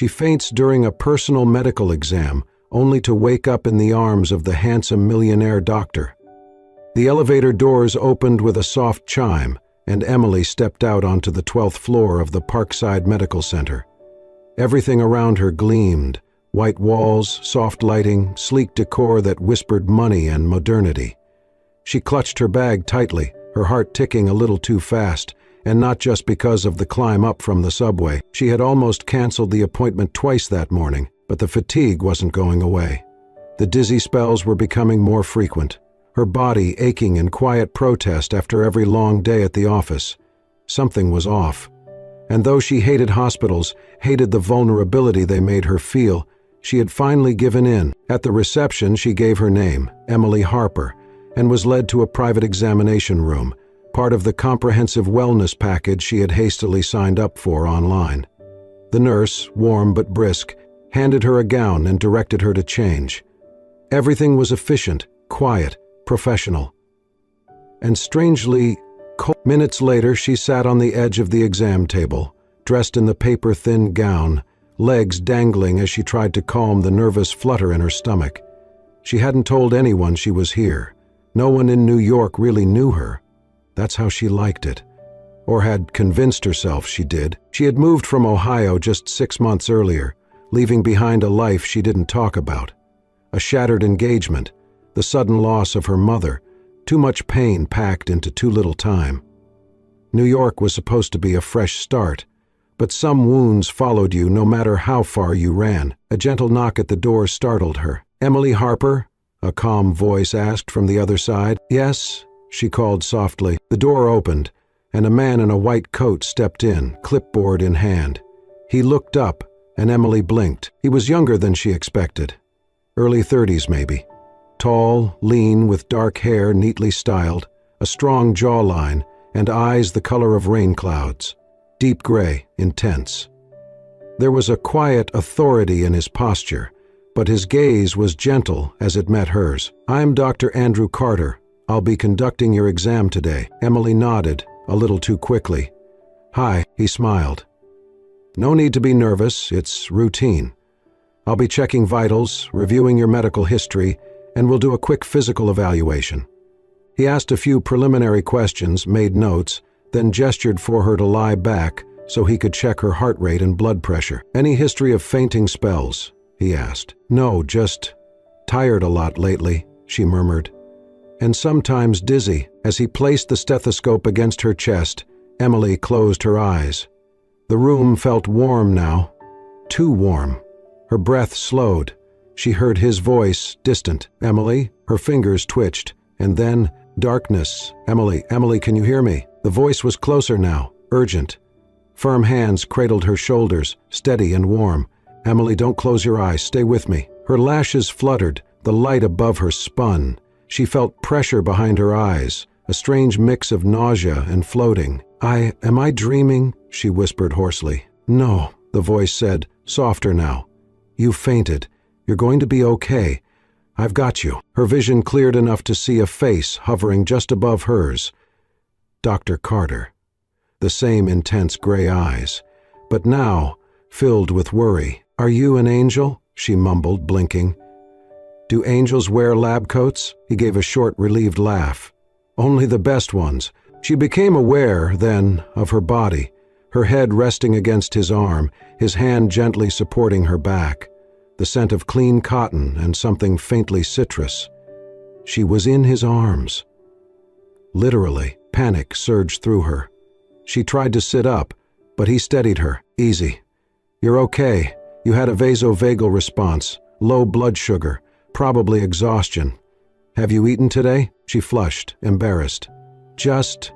She faints during a personal medical exam, only to wake up in the arms of the handsome millionaire doctor. The elevator doors opened with a soft chime, and Emily stepped out onto the 12th floor of the Parkside Medical Center. Everything around her gleamed: white walls, soft lighting, sleek decor that whispered money and modernity. She clutched her bag tightly, her heart ticking a little too fast, and not just because of the climb up from the subway. She had almost canceled the appointment twice that morning, but the fatigue wasn't going away. The dizzy spells were becoming more frequent, her body aching in quiet protest after every long day at the office. Something was off. And though she hated hospitals, hated the vulnerability they made her feel, she had finally given in. At the reception, she gave her name, Emily Harper, and was led to a private examination room, part of the comprehensive wellness package she had hastily signed up for online. The nurse, warm but brisk, handed her a gown and directed her to change. Everything was efficient, quiet, professional. And strangely, minutes later she sat on the edge of the exam table, dressed in the paper-thin gown, legs dangling as she tried to calm the nervous flutter in her stomach. She hadn't told anyone she was here. No one in New York really knew her. That's how she liked it. Or had convinced herself she did. She had moved from Ohio just 6 months earlier, leaving behind a life she didn't talk about. A shattered engagement, the sudden loss of her mother, too much pain packed into too little time. New York was supposed to be a fresh start, but some wounds followed you no matter how far you ran. A gentle knock at the door startled her. "Emily Harper?" a calm voice asked from the other side. "Yes," she called softly. The door opened, and a man in a white coat stepped in, clipboard in hand. He looked up, and Emily blinked. He was younger than she expected. Early 30s, maybe. Tall, lean, with dark hair neatly styled, a strong jawline, and eyes the color of rain clouds. Deep gray, intense. There was a quiet authority in his posture, but his gaze was gentle as it met hers. "I'm Dr. Andrew Carter. I'll be conducting your exam today." Emily nodded, a little too quickly. "Hi," he smiled. "No need to be nervous, it's routine. I'll be checking vitals, reviewing your medical history, and we'll do a quick physical evaluation." He asked a few preliminary questions, made notes, then gestured for her to lie back so he could check her heart rate and blood pressure. "Any history of fainting spells?" he asked. "No, just tired a lot lately," she murmured. "And sometimes dizzy." As he placed the stethoscope against her chest, Emily closed her eyes. The room felt warm now, too warm. Her breath slowed. She heard his voice, distant. "Emily?" Her fingers twitched, and then darkness. "Emily, Emily, can you hear me?" The voice was closer now, urgent. Firm hands cradled her shoulders, steady and warm. "Emily, don't close your eyes, stay with me." Her lashes fluttered, the light above her spun. She felt pressure behind her eyes, a strange mix of nausea and floating. Am I dreaming?" she whispered hoarsely. "No," the voice said, softer now. "You fainted. You're going to be okay. I've got you." Her vision cleared enough to see a face hovering just above hers. Dr. Carter. The same intense gray eyes, but now filled with worry. "Are you an angel?" she mumbled, blinking. "Do angels wear lab coats?" He gave a short, relieved laugh. "Only the best ones." She became aware, then, of her body, her head resting against his arm, his hand gently supporting her back, the scent of clean cotton and something faintly citrus. She was in his arms. Literally, panic surged through her. She tried to sit up, but he steadied her. "Easy. You're okay. You had a vasovagal response, low blood sugar, probably exhaustion. Have you eaten today?" She flushed, embarrassed. "Just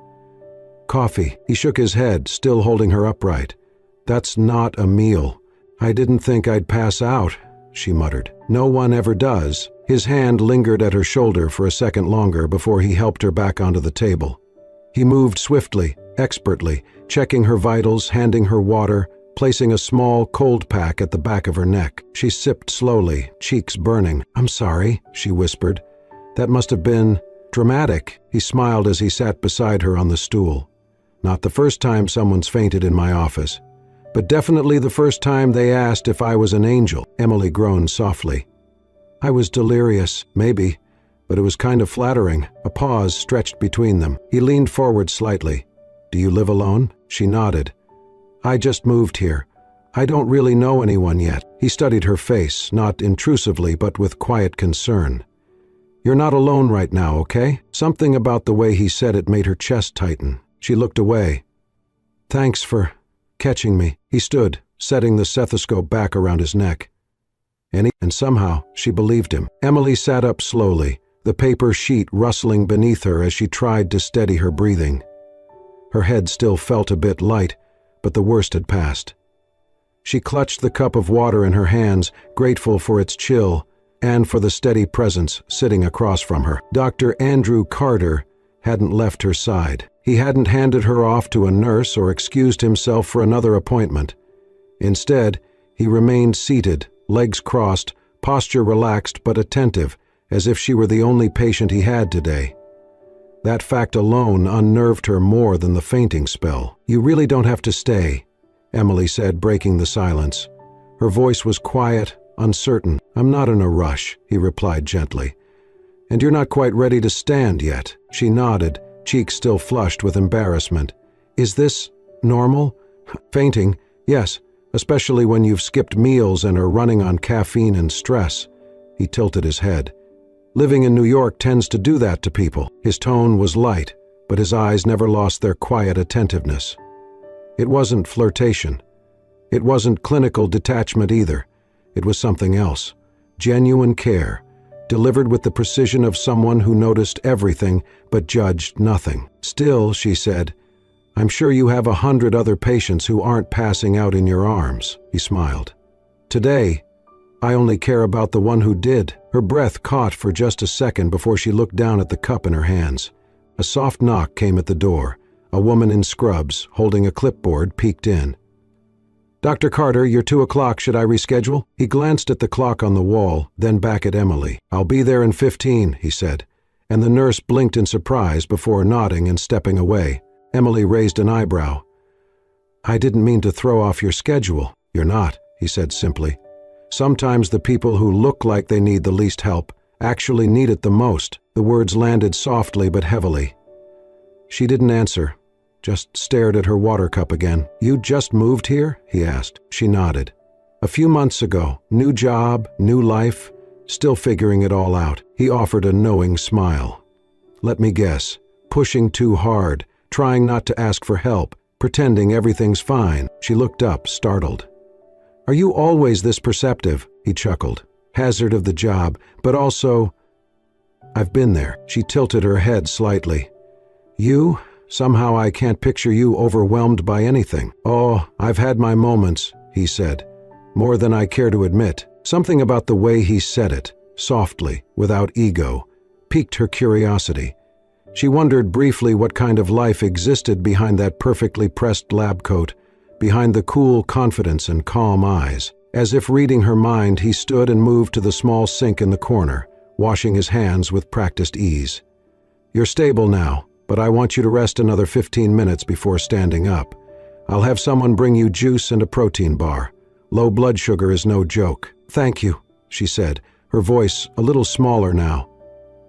coffee." He shook his head, still holding her upright. "That's not a meal. I didn't think I'd pass out," she muttered. "No one ever does." His hand lingered at her shoulder for a second longer before he helped her back onto the table. He moved swiftly, expertly, checking her vitals, handing her water, placing a small cold pack at the back of her neck. She sipped slowly, cheeks burning. "I'm sorry," she whispered. "That must have been dramatic." He smiled as he sat beside her on the stool. "Not the first time someone's fainted in my office. but definitely the first time they asked if I was an angel." Emily groaned softly. "I was delirious, maybe, but it was kind of flattering." A pause stretched between them. He leaned forward slightly. "Do you live alone?" She nodded. "I just moved here. I don't really know anyone yet." He studied her face, not intrusively but with quiet concern. "You're not alone right now, okay?" Something about the way he said it made her chest tighten. She looked away. "Thanks for catching me." He stood, setting the stethoscope back around his neck. And somehow she believed him. Emily sat up slowly, the paper sheet rustling beneath her as she tried to steady her breathing. Her head still felt a bit light, but the worst had passed. She clutched the cup of water in her hands, grateful for its chill and for the steady presence sitting across from her. Dr. Andrew Carter hadn't left her side. He hadn't handed her off to a nurse or excused himself for another appointment. Instead, he remained seated, legs crossed, posture relaxed but attentive, as if she were the only patient he had today. That fact alone unnerved her more than the fainting spell. "You really don't have to stay," Emily said, breaking the silence. Her voice was quiet, uncertain. "I'm not in a rush," he replied gently. "And you're not quite ready to stand yet." She nodded, cheeks still flushed with embarrassment. "Is this normal?" "Fainting, yes, especially when you've skipped meals and are running on caffeine and stress." He tilted his head. "Living in New York tends to do that to people." His tone was light, but his eyes never lost their quiet attentiveness. It wasn't flirtation. It wasn't clinical detachment either. It was something else. Genuine care, delivered with the precision of someone who noticed everything but judged nothing. "Still," she said, "I'm sure you have 100 other patients who aren't passing out in your arms." He smiled. "Today, I only care about the one who did." Her breath caught for just a second before she looked down at the cup in her hands. A soft knock came at the door. A woman in scrubs, holding a clipboard, peeked in. "Dr. Carter, you're 2 o'clock. Should I reschedule?" He glanced at the clock on the wall, then back at Emily. "I'll be there in 15, he said, and the nurse blinked in surprise before nodding and stepping away. Emily raised an eyebrow. "I didn't mean to throw off your schedule." "You're not," he said simply. "Sometimes the people who look like they need the least help actually need it the most." The words landed softly but heavily. She didn't answer, just stared at her water cup again. "You just moved here?" he asked. She nodded. "A few months ago. New job, new life, still figuring it all out." He offered a knowing smile. "Let me guess. Pushing too hard, trying not to ask for help, pretending everything's fine." She looked up, startled. "Are you always this perceptive?" He chuckled. "Hazard of the job, but also, I've been there." She tilted her head slightly. "You? Somehow I can't picture you overwhelmed by anything." "Oh, I've had my moments," he said, "more than I care to admit." Something about the way he said it, softly, without ego, piqued her curiosity. She wondered briefly what kind of life existed behind that perfectly pressed lab coat, behind the cool confidence and calm eyes. As if reading her mind, he stood and moved to the small sink in the corner, washing his hands with practiced ease. "You're stable now, but I want you to rest another 15 minutes before standing up. I'll have someone bring you juice and a protein bar. Low blood sugar is no joke." "Thank you," she said, her voice a little smaller now.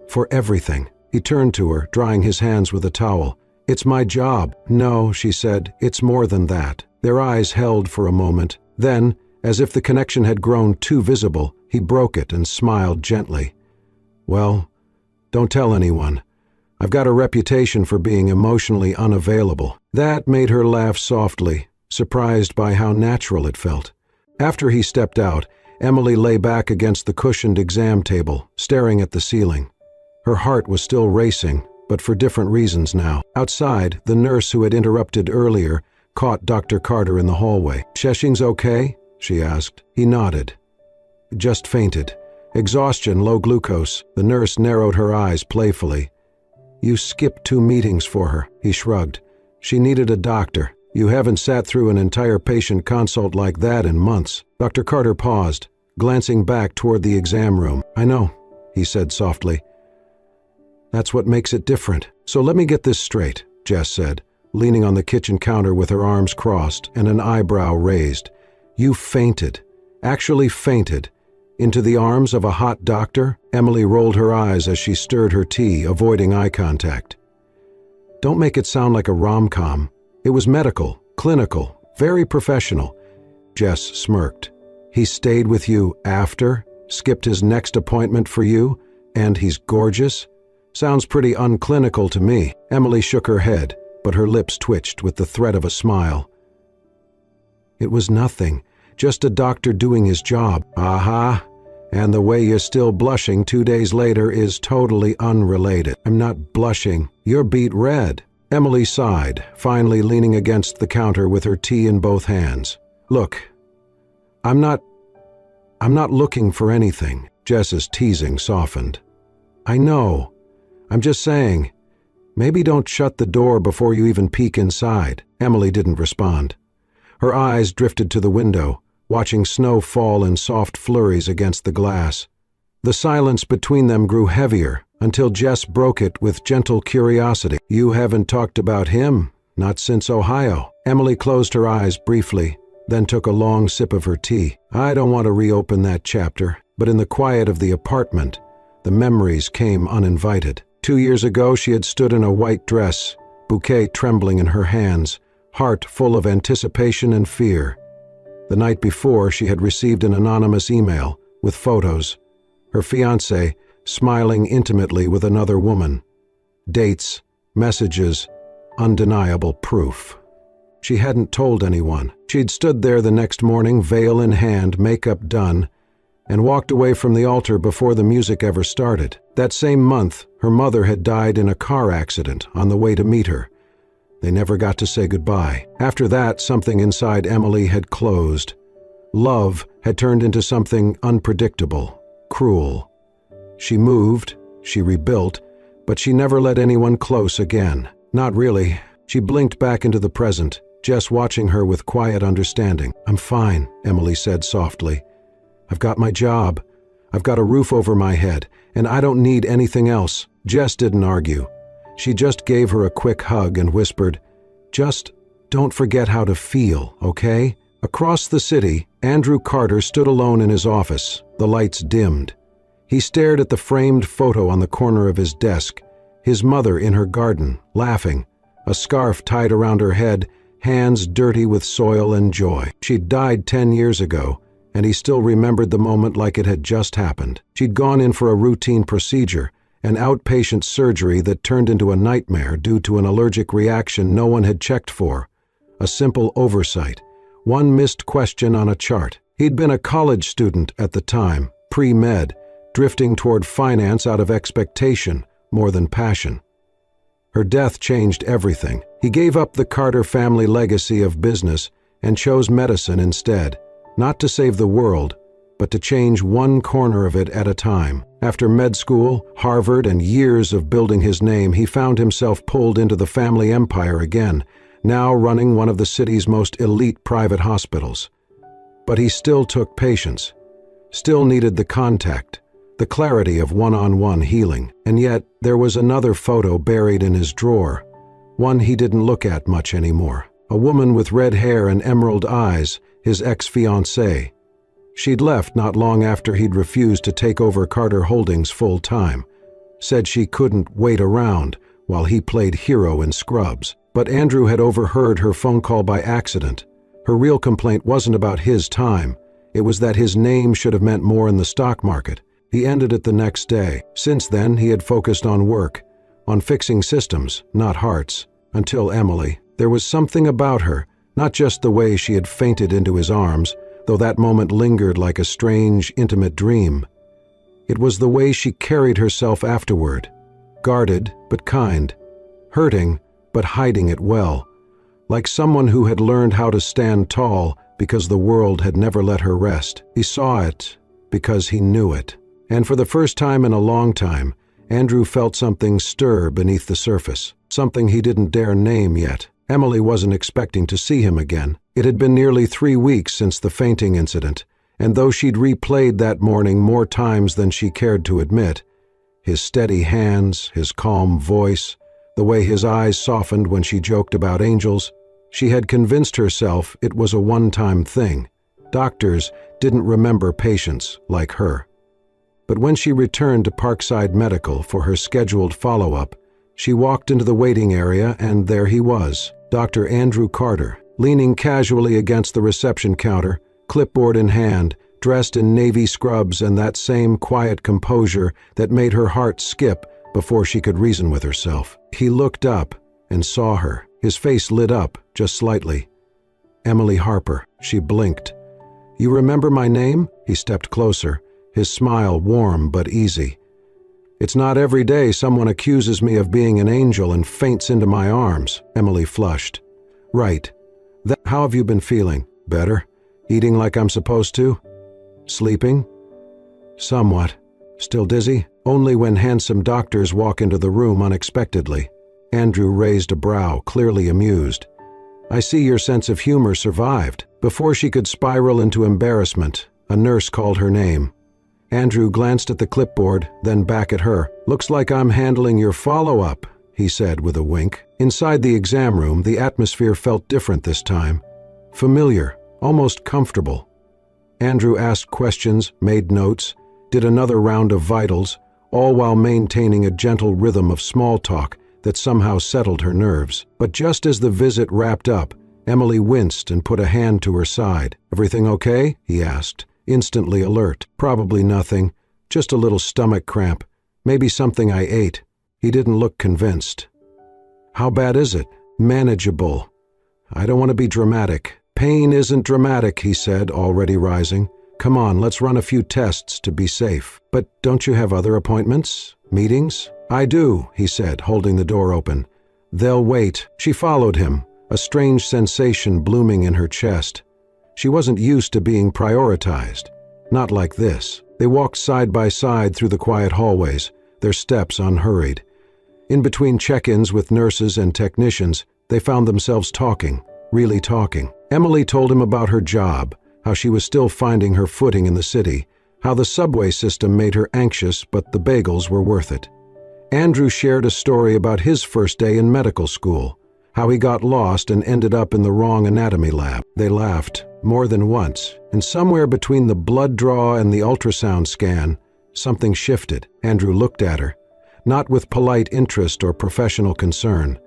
"For everything." He turned to her, drying his hands with a towel. "It's my job." "No," she said, "it's more than that." Their eyes held for a moment. Then, as if the connection had grown too visible, he broke it and smiled gently. "Well, don't tell anyone. I've got a reputation for being emotionally unavailable." That made her laugh softly, surprised by how natural it felt. After he stepped out, Emily lay back against the cushioned exam table, staring at the ceiling. Her heart was still racing, but for different reasons now. Outside, the nurse who had interrupted earlier caught Dr. Carter in the hallway. "Sheshing's okay?" she asked. He nodded. "Just fainted. Exhaustion, low glucose." The nurse narrowed her eyes playfully. "You skipped 2 meetings for her," he shrugged. "She needed a doctor. You haven't sat through an entire patient consult like that in months." Dr. Carter paused, glancing back toward the exam room. "I know," he said softly. "That's what makes it different." "So let me get this straight," Jess said, leaning on the kitchen counter with her arms crossed and an eyebrow raised. "You fainted, actually fainted, into the arms of a hot doctor?" Emily rolled her eyes as she stirred her tea, avoiding eye contact. "Don't make it sound like a rom-com. It was medical, clinical, very professional." Jess smirked. "He stayed with you after? Skipped his next appointment for you? And he's gorgeous? Sounds pretty unclinical to me." Emily shook her head, but her lips twitched with the threat of a smile. "It was nothing, just a doctor doing his job." "Aha. And the way you're still blushing 2 days later is totally unrelated." "I'm not blushing. You're beet red." Emily sighed, finally leaning against the counter with her tea in both hands. "Look, I'm not looking for anything." Jess's teasing softened. "I know. I'm just saying, maybe don't shut the door before you even peek inside." Emily didn't respond. Her eyes drifted to the window, watching snow fall in soft flurries against the glass. The silence between them grew heavier until Jess broke it with gentle curiosity. "You haven't talked about him, not since Ohio." Emily closed her eyes briefly, then took a long sip of her tea. "I don't want to reopen that chapter," but in the quiet of the apartment, the memories came uninvited. 2 years ago, she had stood in a white dress, bouquet trembling in her hands, heart full of anticipation and fear. The night before, she had received an anonymous email with photos. Her fiancé smiling intimately with another woman. Dates, messages, undeniable proof. She hadn't told anyone. She'd stood there the next morning, veil in hand, makeup done, and walked away from the altar before the music ever started. That same month, her mother had died in a car accident on the way to meet her. They never got to say goodbye. After that, something inside Emily had closed. Love had turned into something unpredictable, cruel. She moved, she rebuilt, but she never let anyone close again. Not really. She blinked back into the present, Jess watching her with quiet understanding. "I'm fine," Emily said softly. "I've got my job. I've got a roof over my head, and I don't need anything else." Jess didn't argue. She just gave her a quick hug and whispered, "Just don't forget how to feel, okay?" Across the city, Andrew Carter stood alone in his office, the lights dimmed. He stared at the framed photo on the corner of his desk, his mother in her garden, laughing, a scarf tied around her head, hands dirty with soil and joy. She'd died 10 years ago, and he still remembered the moment like it had just happened. She'd gone in for a routine procedure, an outpatient surgery that turned into a nightmare due to an allergic reaction no one had checked for. A simple oversight, one missed question on a chart. He'd been a college student at the time, pre-med, drifting toward finance out of expectation more than passion. Her death changed everything. He gave up the Carter family legacy of business and chose medicine instead, not to save the world, but to change one corner of it at a time. After med school, Harvard, and years of building his name, he found himself pulled into the family empire again, now running one of the city's most elite private hospitals. But he still took patience, still needed the contact, the clarity of one-on-one healing. And yet, there was another photo buried in his drawer, one he didn't look at much anymore. A woman with red hair and emerald eyes, his ex-fiancée. She'd left not long after he'd refused to take over Carter Holdings full-time, said she couldn't wait around while he played hero in Scrubs. But Andrew had overheard her phone call by accident. Her real complaint wasn't about his time. It was that his name should have meant more in the stock market. He ended it the next day. Since then, he had focused on work, on fixing systems, not hearts, until Emily. There was something about her, not just the way she had fainted into his arms, though that moment lingered like a strange, intimate dream. It was the way she carried herself afterward, guarded but kind, hurting but hiding it well, like someone who had learned how to stand tall because the world had never let her rest. He saw it because he knew it. And for the first time in a long time, Andrew felt something stir beneath the surface, something he didn't dare name yet. Emily wasn't expecting to see him again. It had been nearly 3 weeks since the fainting incident, and though she'd replayed that morning more times than she cared to admit, his steady hands, his calm voice, the way his eyes softened when she joked about angels. She had convinced herself it was a one-time thing. Doctors didn't remember patients like her. But when she returned to Parkside Medical for her scheduled follow-up, she walked into the waiting area and there he was, Dr. Andrew Carter, leaning casually against the reception counter, clipboard in hand, dressed in navy scrubs and that same quiet composure that made her heart skip before she could reason with herself. He looked up and saw her. His face lit up just slightly. "Emily Harper," she blinked. "You remember my name?" He stepped closer, his smile warm but easy. "It's not every day someone accuses me of being an angel and faints into my arms." Emily flushed. "Right. How have you been feeling? Better? Eating like I'm supposed to? Sleeping?" "Somewhat. Still dizzy?" Only when handsome doctors walk into the room unexpectedly. Andrew raised a brow, clearly amused. "I see your sense of humor survived." Before she could spiral into embarrassment, a nurse called her name. Andrew glanced at the clipboard, then back at her. "Looks like I'm handling your follow-up," he said with a wink. Inside the exam room, the atmosphere felt different this time. Familiar, almost comfortable. Andrew asked questions, made notes, did another round of vitals, all while maintaining a gentle rhythm of small talk that somehow settled her nerves. But just as the visit wrapped up, Emily winced and put a hand to her side. "Everything okay?" he asked, instantly alert. "Probably nothing. Just a little stomach cramp. Maybe something I ate." He didn't look convinced. "How bad is it?" "Manageable. I don't want to be dramatic." "Pain isn't dramatic," he said, already rising. "Come on, let's run a few tests to be safe." "But don't you have other appointments? Meetings?" "I do," he said, holding the door open. "They'll wait." She followed him, a strange sensation blooming in her chest. She wasn't used to being prioritized. Not like this. They walked side by side through the quiet hallways, their steps unhurried. In between check-ins with nurses and technicians, they found themselves talking, really talking. Emily told him about her job, how she was still finding her footing in the city, how the subway system made her anxious but the bagels were worth it. Andrew shared a story about his first day in medical school, how he got lost and ended up in the wrong anatomy lab. They laughed, more than once, and somewhere between the blood draw and the ultrasound scan, something shifted. Andrew looked at her, not with polite interest or professional concern,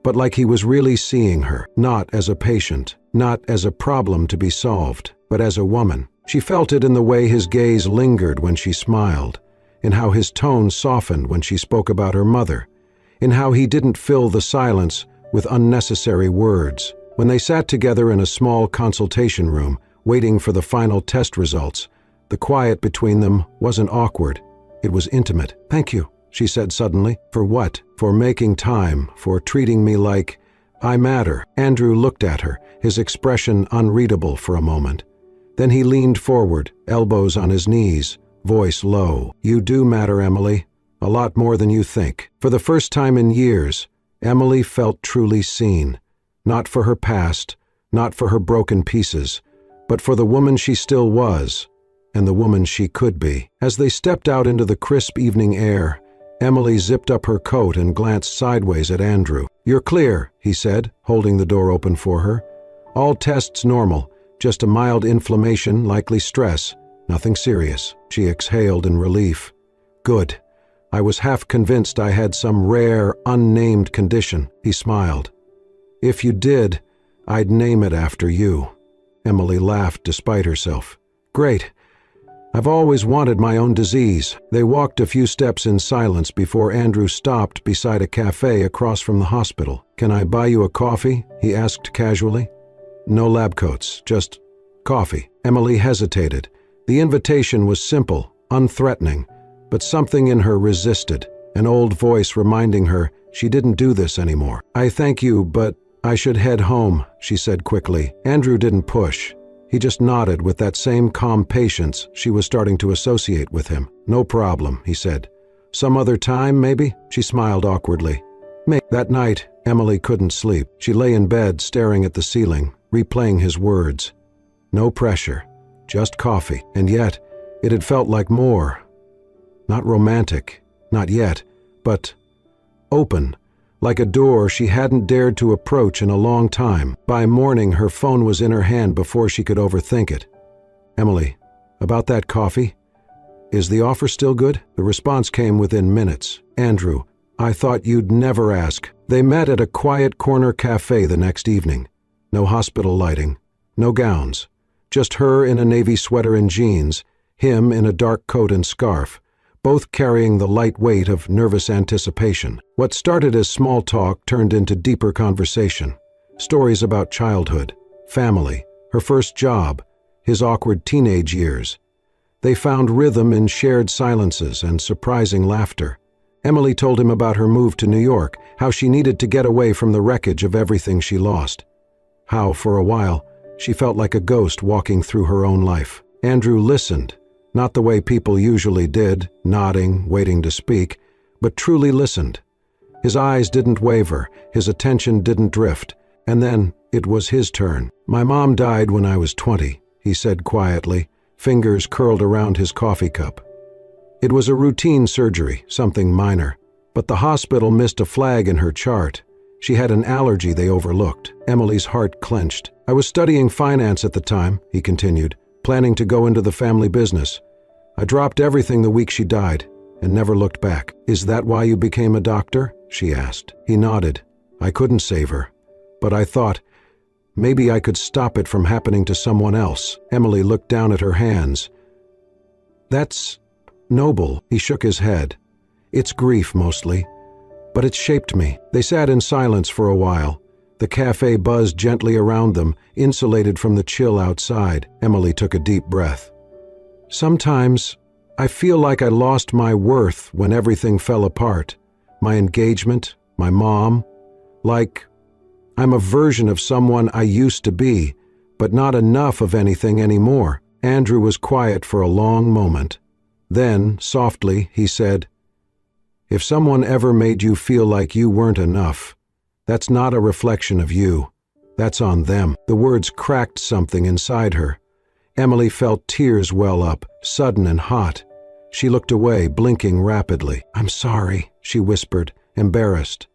but like he was really seeing her, not as a patient, not as a problem to be solved, but as a woman. She felt it in the way his gaze lingered when she smiled, in how his tone softened when she spoke about her mother, in how he didn't fill the silence with unnecessary words. When they sat together in a small consultation room, waiting for the final test results, the quiet between them wasn't awkward. It was intimate. "Thank you," she said suddenly. "For what?" "For making time, for treating me like I matter." Andrew looked at her, his expression unreadable for a moment. Then he leaned forward, elbows on his knees, voice low. "You do matter, Emily. A lot more than you think." For the first time in years, Emily felt truly seen. Not for her past, not for her broken pieces, but for the woman she still was, and the woman she could be. As they stepped out into the crisp evening air, Emily zipped up her coat and glanced sideways at Andrew. "You're clear," he said, holding the door open for her. "All tests normal, just a mild inflammation, likely stress. Nothing serious." She exhaled in relief. "Good. I was half convinced I had some rare, unnamed condition." He smiled. "If you did, I'd name it after you." Emily laughed despite herself. "Great. I've always wanted my own disease." They walked a few steps in silence before Andrew stopped beside a cafe across from the hospital. "Can I buy you a coffee?" he asked casually. "No lab coats, just coffee." Emily hesitated. The invitation was simple, unthreatening, but something in her resisted, an old voice reminding her she didn't do this anymore. "I thank you, but I should head home," she said quickly. Andrew didn't push. He just nodded with that same calm patience she was starting to associate with him. "No problem," he said. "Some other time, maybe?" She smiled awkwardly. That night, Emily couldn't sleep. She lay in bed staring at the ceiling, replaying his words. No pressure, just coffee. And yet, it had felt like more. Not romantic, not yet, but open, like a door she hadn't dared to approach in a long time. By morning, her phone was in her hand before she could overthink it. "Emily, about that coffee? Is the offer still good?" The response came within minutes. "Andrew, I thought you'd never ask." They met at a quiet corner cafe the next evening. No hospital lighting, no gowns, just her in a navy sweater and jeans, him in a dark coat and scarf, both carrying the light weight of nervous anticipation. What started as small talk turned into deeper conversation. Stories about childhood, family, her first job, his awkward teenage years. They found rhythm in shared silences and surprising laughter. Emily told him about her move to New York, how she needed to get away from the wreckage of everything she lost. How, for a while, she felt like a ghost walking through her own life. Andrew listened, not the way people usually did, nodding, waiting to speak, but truly listened. His eyes didn't waver, his attention didn't drift, and then it was his turn. "My mom died when I was 20, he said quietly, fingers curled around his coffee cup. It was a routine surgery, something minor, but the hospital missed a flag in her chart. She had an allergy they overlooked. Emily's heart clenched. "I was studying finance at the time," he continued, planning to go into the family business. "I dropped everything the week she died and never looked back." "Is that why you became a doctor?" she asked. He nodded. "I couldn't save her, but I thought, maybe I could stop it from happening to someone else." Emily looked down at her hands. "That's noble," he shook his head. "It's grief mostly, but it's shaped me." They sat in silence for a while. The cafe buzzed gently around them, insulated from the chill outside. Emily took a deep breath. "Sometimes I feel like I lost my worth when everything fell apart. My engagement, my mom. Like I'm a version of someone I used to be, but not enough of anything anymore." Andrew was quiet for a long moment. Then, softly, he said, "If someone ever made you feel like you weren't enough, that's not a reflection of you. That's on them." The words cracked something inside her. Emily felt tears well up, sudden and hot. She looked away, blinking rapidly. "I'm sorry," she whispered, embarrassed.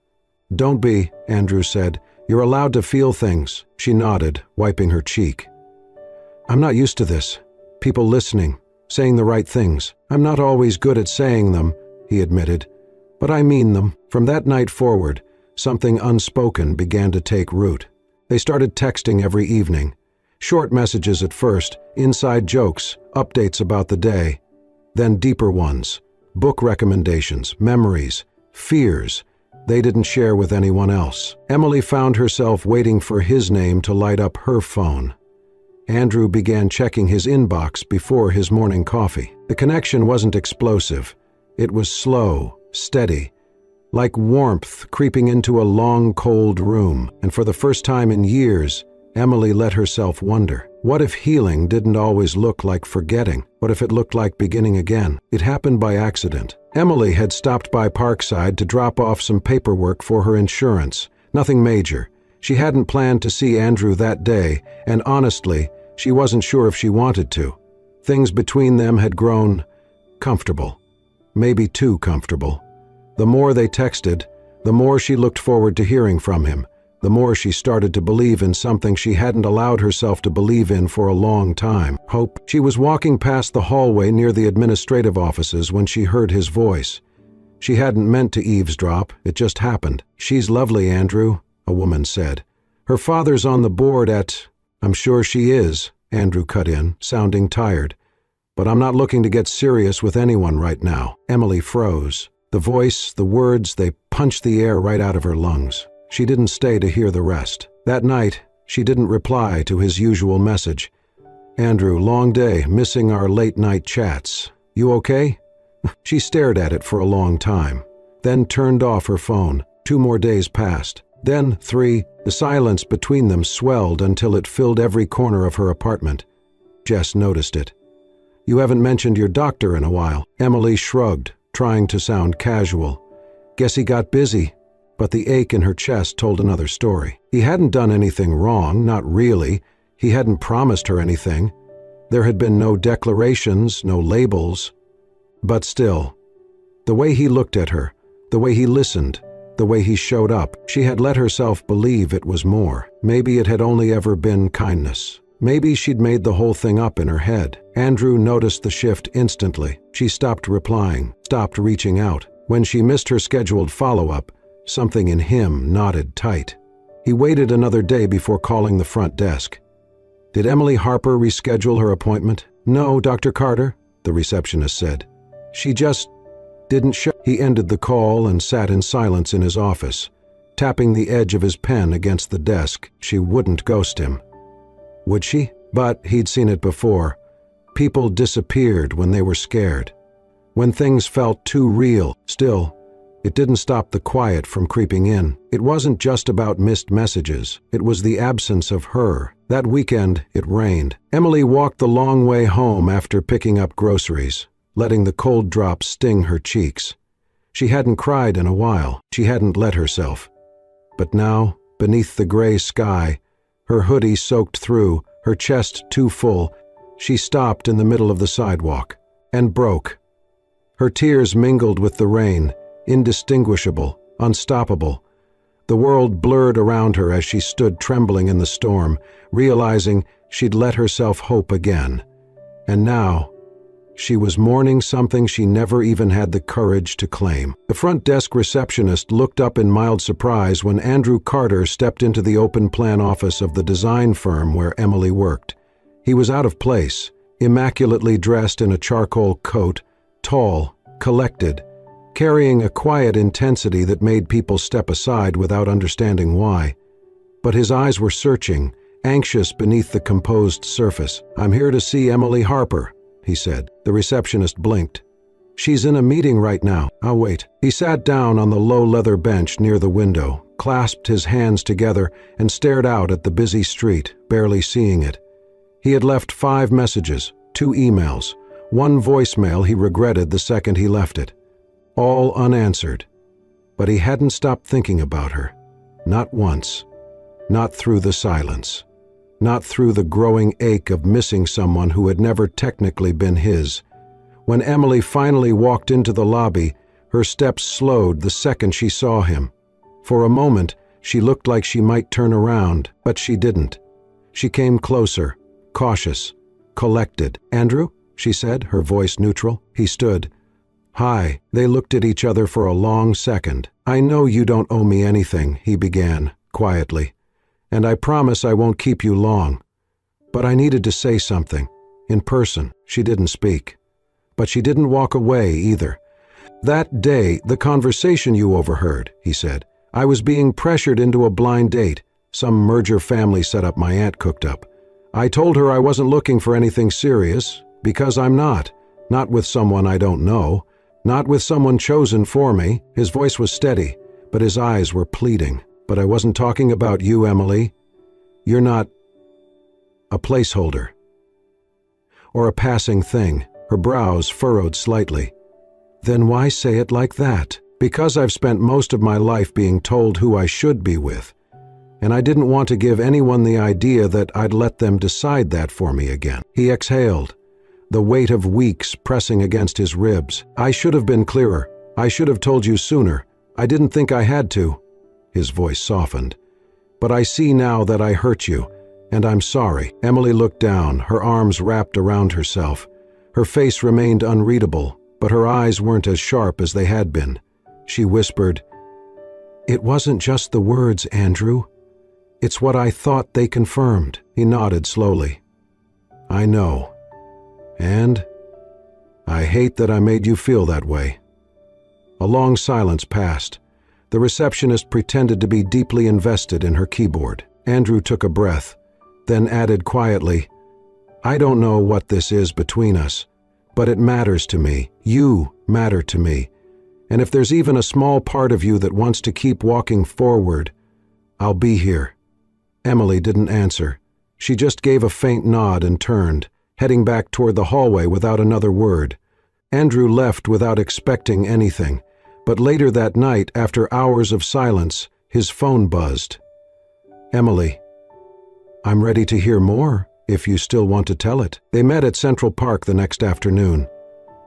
"Don't be," Andrew said. "You're allowed to feel things." She nodded, wiping her cheek. "I'm not used to this. People listening, saying the right things. I'm not always good at saying them," he admitted, "but I mean them." From that night forward, something unspoken began to take root. They started texting every evening. Short messages at first, inside jokes, updates about the day. Then deeper ones, book recommendations, memories, fears they didn't share with anyone else. Emily found herself waiting for his name to light up her phone. Andrew began checking his inbox before his morning coffee. The connection wasn't explosive. It was slow, steady, like warmth creeping into a long, cold room. And for the first time in years, Emily let herself wonder, what if healing didn't always look like forgetting? What if it looked like beginning again? It happened by accident. Emily had stopped by Parkside to drop off some paperwork for her insurance. Nothing major. She hadn't planned to see Andrew that day, and honestly, she wasn't sure if she wanted to. Things between them had grown comfortable. Maybe too comfortable. The more they texted, the more she looked forward to hearing from him. The more she started to believe in something she hadn't allowed herself to believe in for a long time. Hope. She was walking past the hallway near the administrative offices when she heard his voice. She hadn't meant to eavesdrop, it just happened. "She's lovely, Andrew," a woman said. "Her father's on the board at—" "I'm sure she is," Andrew cut in, sounding tired. "But I'm not looking to get serious with anyone right now." Emily froze. The voice, the words, they punched the air right out of her lungs. She didn't stay to hear the rest. That night, she didn't reply to his usual message. "Andrew, long day, missing our late-night chats. You okay?" She stared at it for a long time, then turned off her phone. 2 more days passed. Then 3. The silence between them swelled until it filled every corner of her apartment. Jess noticed it. "You haven't mentioned your doctor in a while." Emily shrugged, trying to sound casual. "Guess he got busy." But the ache in her chest told another story. He hadn't done anything wrong, not really. He hadn't promised her anything. There had been no declarations, no labels. But still, the way he looked at her, the way he listened, the way he showed up. She had let herself believe it was more. Maybe it had only ever been kindness. Maybe she'd made the whole thing up in her head. Andrew noticed the shift instantly. She stopped replying, stopped reaching out. When she missed her scheduled follow-up, something in him knotted tight. He waited another day before calling the front desk. Did Emily Harper reschedule her appointment? No, Dr. Carter, the receptionist said. She just didn't show. He ended the call and sat in silence in his office, tapping the edge of his pen against the desk. She wouldn't ghost him. Would she? But he'd seen it before. People disappeared when they were scared, when things felt too real. Still, it didn't stop the quiet from creeping in. It wasn't just about missed messages. It was the absence of her. That weekend, it rained. Emily walked the long way home after picking up groceries, letting the cold drops sting her cheeks. She hadn't cried in a while. She hadn't let herself. But now, beneath the gray sky, her hoodie soaked through, her chest too full, she stopped in the middle of the sidewalk and broke. Her tears mingled with the rain, indistinguishable, unstoppable. The world blurred around her as she stood trembling in the storm, realizing she'd let herself hope again. And now, she was mourning something she never even had the courage to claim. The front desk receptionist looked up in mild surprise when Andrew Carter stepped into the open-plan office of the design firm where Emily worked. He was out of place, immaculately dressed in a charcoal coat, tall, collected, carrying a quiet intensity that made people step aside without understanding why. But his eyes were searching, anxious beneath the composed surface. "I'm here to see Emily Harper," he said. The receptionist blinked. "She's in a meeting right now. I'll wait." He sat down on the low leather bench near the window, clasped his hands together, and stared out at the busy street, barely seeing it. He had left 5 messages, 2 emails, 1 voicemail he regretted the second he left it. All unanswered. But he hadn't stopped thinking about her. Not once. Not through the silence. Not through the growing ache of missing someone who had never technically been his. When Emily finally walked into the lobby, her steps slowed the second she saw him. For a moment, she looked like she might turn around, but she didn't. She came closer, cautious, collected. "Andrew?" she said, her voice neutral. He stood. "Hi." They looked at each other for a long second. "I know you don't owe me anything," he began, quietly. "And I promise I won't keep you long. But I needed to say something. In person." She didn't speak. But she didn't walk away either. "That day, the conversation you overheard," he said. "I was being pressured into a blind date. Some merger family setup my aunt cooked up. I told her I wasn't looking for anything serious, because I'm not. Not with someone I don't know. Not with someone chosen for me." His voice was steady, but his eyes were pleading. "But I wasn't talking about you, Emily. You're not a placeholder. Or a passing thing." Her brows furrowed slightly. "Then why say it like that?" "Because I've spent most of my life being told who I should be with. And I didn't want to give anyone the idea that I'd let them decide that for me again." He exhaled, the weight of weeks pressing against his ribs. "I should have been clearer. I should have told you sooner. I didn't think I had to." His voice softened. "But I see now that I hurt you, and I'm sorry." Emily looked down, her arms wrapped around herself. Her face remained unreadable, but her eyes weren't as sharp as they had been. She whispered, "It wasn't just the words, Andrew. It's what I thought they confirmed." He nodded slowly. "I know. And I hate that I made you feel that way." A long silence passed. The receptionist pretended to be deeply invested in her keyboard. Andrew took a breath, then added quietly, "I don't know what this is between us, but it matters to me. You matter to me. And if there's even a small part of you that wants to keep walking forward, I'll be here." Emily didn't answer. She just gave a faint nod and turned, heading back toward the hallway without another word. Andrew left without expecting anything, but later that night, after hours of silence, his phone buzzed. "Emily, I'm ready to hear more, if you still want to tell it." They met at Central Park the next afternoon.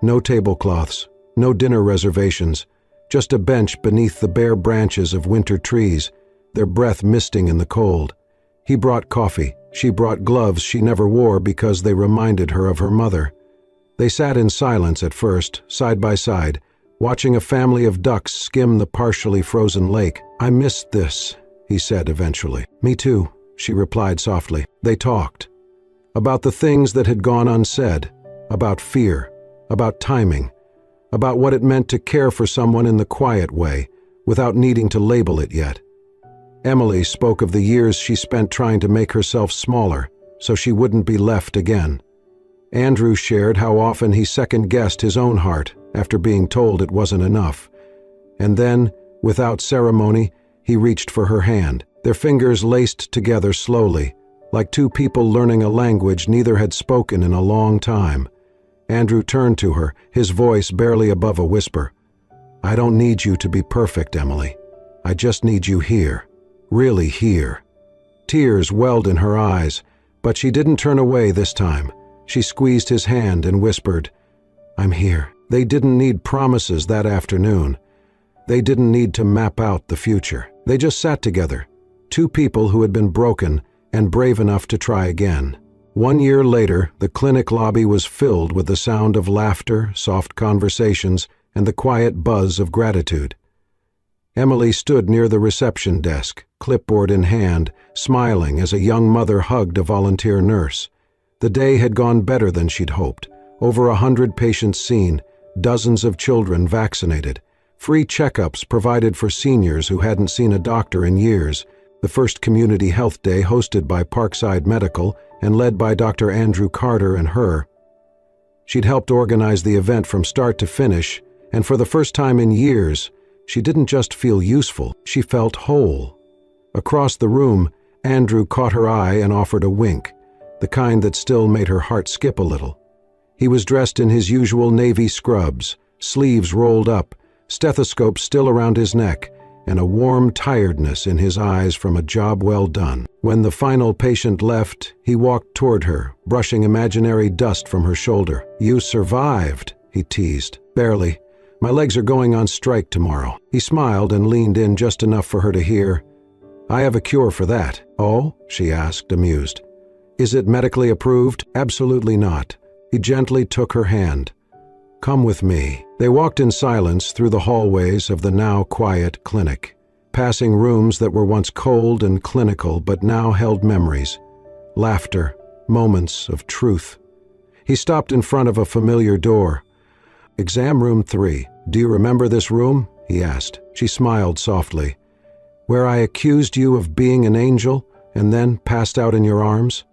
No tablecloths, no dinner reservations, just a bench beneath the bare branches of winter trees, their breath misting in the cold. He brought coffee. She brought gloves she never wore because they reminded her of her mother. They sat in silence at first, side by side, watching a family of ducks skim the partially frozen lake. "I missed this," he said eventually. "Me too," she replied softly. They talked. About the things that had gone unsaid, about fear, about timing, about what it meant to care for someone in the quiet way, without needing to label it yet. Emily spoke of the years she spent trying to make herself smaller, so she wouldn't be left again. Andrew shared how often he second-guessed his own heart after being told it wasn't enough. And then, without ceremony, he reached for her hand. Their fingers laced together slowly, like two people learning a language neither had spoken in a long time. Andrew turned to her, his voice barely above a whisper. "I don't need you to be perfect, Emily. I just need you here. Really here." Tears welled in her eyes, but she didn't turn away this time. She squeezed his hand and whispered, "I'm here." They didn't need promises that afternoon. They didn't need to map out the future. They just sat together, two people who had been broken and brave enough to try again. 1 year later, the clinic lobby was filled with the sound of laughter, soft conversations, and the quiet buzz of gratitude. Emily stood near the reception desk, clipboard in hand, smiling as a young mother hugged a volunteer nurse. The day had gone better than she'd hoped. Over 100 patients seen, dozens of children vaccinated, free checkups provided for seniors who hadn't seen a doctor in years, the first community health day hosted by Parkside Medical and led by Dr. Andrew Carter and her. She'd helped organize the event from start to finish, and for the first time in years, she didn't just feel useful, she felt whole. Across the room, Andrew caught her eye and offered a wink, the kind that still made her heart skip a little. He was dressed in his usual navy scrubs, sleeves rolled up, stethoscope still around his neck, and a warm tiredness in his eyes from a job well done. When the final patient left, he walked toward her, brushing imaginary dust from her shoulder. "You survived," he teased. "Barely. My legs are going on strike tomorrow." He smiled and leaned in just enough for her to hear. "I have a cure for that." "Oh?" she asked, amused. "Is it medically approved?" "Absolutely not." He gently took her hand. "Come with me." They walked in silence through the hallways of the now quiet clinic, passing rooms that were once cold and clinical but now held memories, laughter, moments of truth. He stopped in front of a familiar door. "Exam room 3. Do you remember this room?" he asked. She smiled softly. "Where I accused you of being an angel and then passed out in your arms?"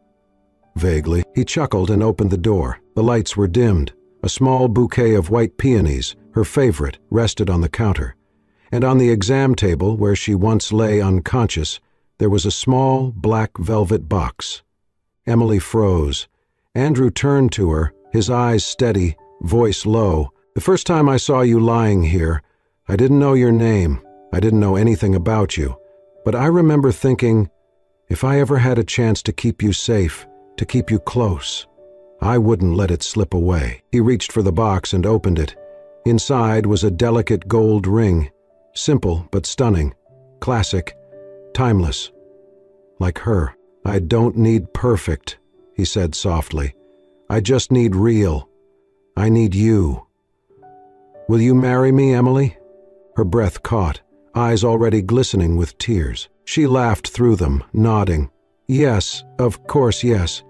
Vaguely. He chuckled and opened the door. The lights were dimmed. A small bouquet of white peonies, her favorite, rested on the counter. And on the exam table, where she once lay unconscious, there was a small black velvet box. Emily froze. Andrew turned to her, his eyes steady, voice low. "The first time I saw you lying here, I didn't know your name. I didn't know anything about you. But I remember thinking, if I ever had a chance to keep you safe, to keep you close, I wouldn't let it slip away." He reached for the box and opened it. Inside was a delicate gold ring, simple but stunning, classic, timeless. Like her. "I don't need perfect," he said softly. "I just need real. I need you. Will you marry me, Emily?" Her breath caught, eyes already glistening with tears. She laughed through them, nodding. "Yes, of course, yes."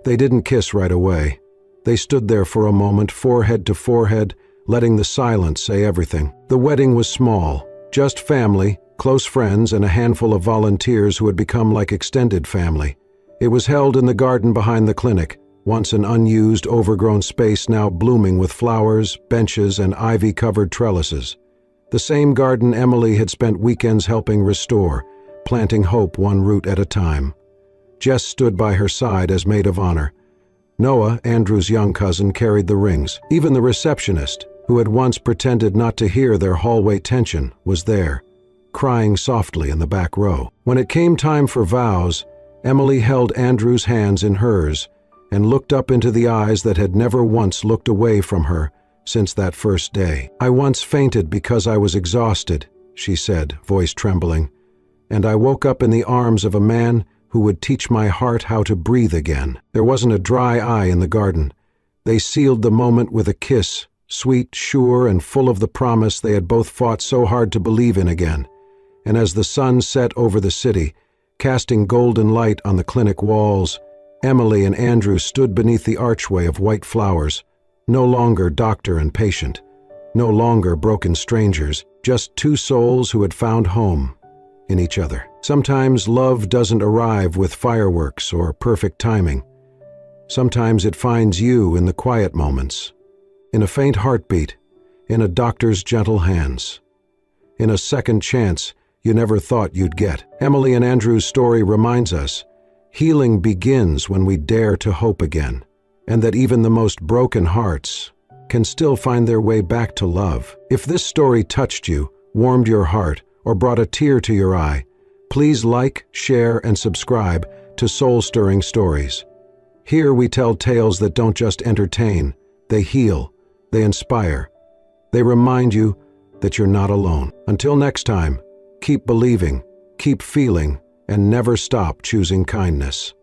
They didn't kiss right away. They stood there for a moment, forehead to forehead, letting the silence say everything. The wedding was small, just family, close friends, and a handful of volunteers who had become like extended family. It was held in the garden behind the clinic, once an unused, overgrown space now blooming with flowers, benches, and ivy-covered trellises. The same garden Emily had spent weekends helping restore, planting hope one root at a time. Jess stood by her side as maid of honor. Noah, Andrew's young cousin, carried the rings. Even the receptionist, who had once pretended not to hear their hallway tension, was there, crying softly in the back row. When it came time for vows, Emily held Andrew's hands in hers and looked up into the eyes that had never once looked away from her since that first day. "I once fainted because I was exhausted," she said, voice trembling, "and I woke up in the arms of a man who would teach my heart how to breathe again." There wasn't a dry eye in the garden. They sealed the moment with a kiss, sweet, sure, and full of the promise they had both fought so hard to believe in again. And as the sun set over the city, casting golden light on the clinic walls, Emily and Andrew stood beneath the archway of white flowers, no longer doctor and patient, no longer broken strangers, just two souls who had found home in each other. Sometimes love doesn't arrive with fireworks or perfect timing. Sometimes it finds you in the quiet moments, in a faint heartbeat, in a doctor's gentle hands, in a second chance you never thought you'd get. Emily and Andrew's story reminds us, healing begins when we dare to hope again, and that even the most broken hearts can still find their way back to love. If this story touched you, warmed your heart, or brought a tear to your eye, please like, share, and subscribe to Soul-Stirring Stories. Here we tell tales that don't just entertain, they heal, they inspire, they remind you that you're not alone. Until next time, keep believing, keep feeling, and never stop choosing kindness.